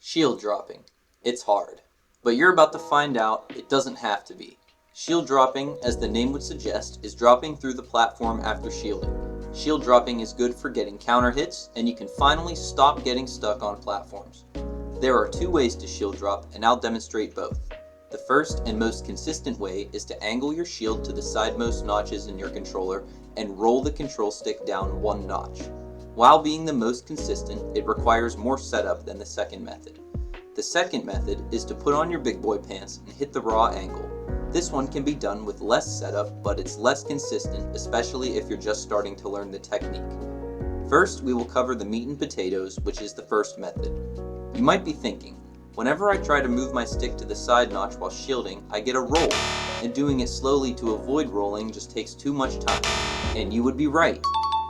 Shield dropping. It's hard. But you're about to find out it doesn't have to be. Shield dropping, as the name would suggest, is dropping through the platform after shielding. Shield dropping is good for getting counter hits, and you can finally stop getting stuck on platforms. There are two ways to shield drop, and I'll demonstrate both. The first and most consistent way is to angle your shield to the sidemost notches in your controller and roll the control stick down one notch. While being the most consistent, it requires more setup than the second method. The second method is to put on your big boy pants and hit the raw angle. This one can be done with less setup, but it's less consistent, especially if you're just starting to learn the technique. First, we will cover the meat and potatoes, which is the first method. You might be thinking, whenever I try to move my stick to the side notch while shielding, I get a roll, and doing it slowly to avoid rolling just takes too much time. And you would be right.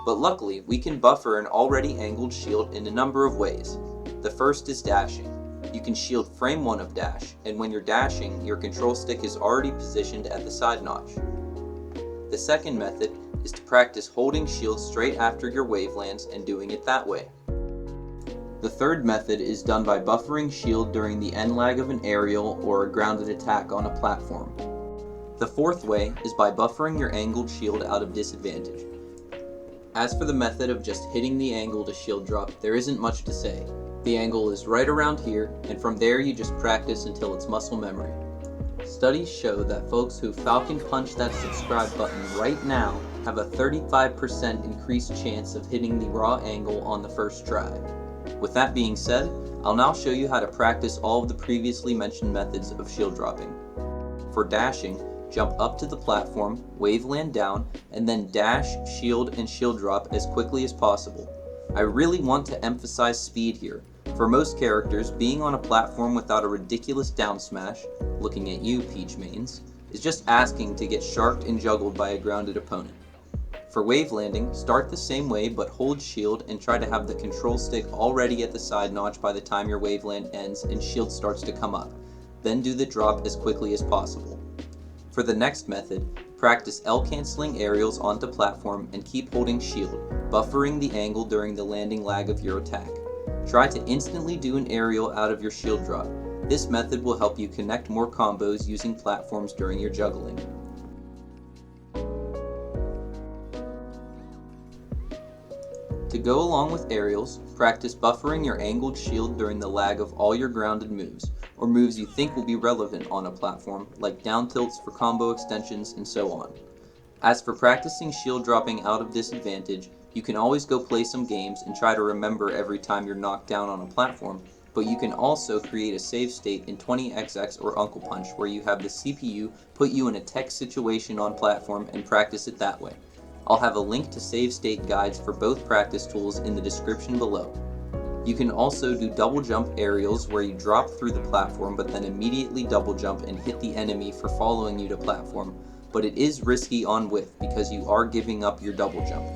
But luckily, we can buffer an already angled shield in a number of ways. The first is dashing. You can shield frame 1 of dash, and when you're dashing, your control stick is already positioned at the side notch. The second method is to practice holding shield straight after your wave lands and doing it that way. The third method is done by buffering shield during the end lag of an aerial or a grounded attack on a platform. The fourth way is by buffering your angled shield out of disadvantage. As for the method of just hitting the angle to shield drop, there isn't much to say. The angle is right around here, and from there you just practice until it's muscle memory. Studies show that folks who Falcon punch that subscribe button right now have a 35% increased chance of hitting the raw angle on the first try. With that being said, I'll now show you how to practice all of the previously mentioned methods of shield dropping. For dashing, jump up to the platform, wave land down, and then dash, shield, and shield drop as quickly as possible. I really want to emphasize speed here. For most characters, being on a platform without a ridiculous down smash, looking at you, Peach Mains, is just asking to get sharked and juggled by a grounded opponent. For wave landing, start the same way but hold shield and try to have the control stick already at the side notch by the time your wave land ends and shield starts to come up. Then do the drop as quickly as possible. For the next method, practice L-canceling aerials onto platform and keep holding shield, buffering the angle during the landing lag of your attack. Try to instantly do an aerial out of your shield drop. This method will help you connect more combos using platforms during your juggling. To go along with aerials, practice buffering your angled shield during the lag of all your grounded moves, or moves you think will be relevant on a platform, like down tilts for combo extensions and so on. As for practicing shield dropping out of disadvantage, you can always go play some games and try to remember every time you're knocked down on a platform, but you can also create a save state in 20XX or Uncle Punch where you have the CPU put you in a tech situation on platform and practice it that way. I'll have a link to save state guides for both practice tools in the description below. You can also do double jump aerials where you drop through the platform but then immediately double jump and hit the enemy for following you to platform, but it is risky on whiff because you are giving up your double jump.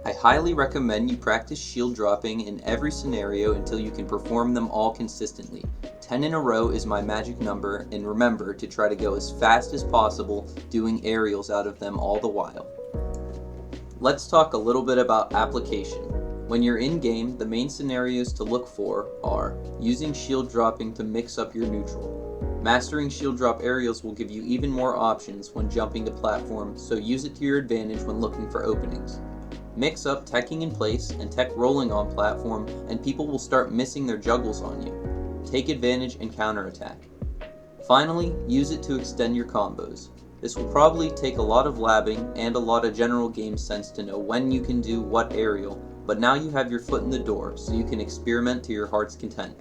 I highly recommend you practice shield dropping in every scenario until you can perform them all consistently. 10 in a row is my magic number, and remember to try to go as fast as possible doing aerials out of them all the while. Let's talk a little bit about application. When you're in-game, the main scenarios to look for are using shield dropping to mix up your neutral. Mastering shield drop aerials will give you even more options when jumping to platform, so use it to your advantage when looking for openings. Mix up teching in place and tech rolling on platform, and people will start missing their juggles on you. Take advantage and counterattack. Finally, use it to extend your combos. This will probably take a lot of labbing and a lot of general game sense to know when you can do what aerial, but now you have your foot in the door, so you can experiment to your heart's content.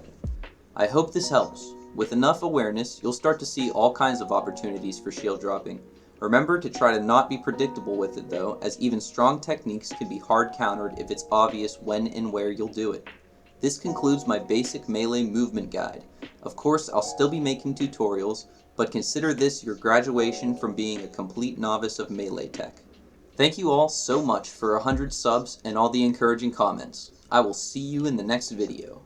I hope this helps. With enough awareness, you'll start to see all kinds of opportunities for shield dropping. Remember to try to not be predictable with it though, as even strong techniques can be hard countered if it's obvious when and where you'll do it. This concludes my basic melee movement guide. Of course, I'll still be making tutorials, but consider this your graduation from being a complete novice of melee tech. Thank you all so much for 100 subs and all the encouraging comments. I will see you in the next video.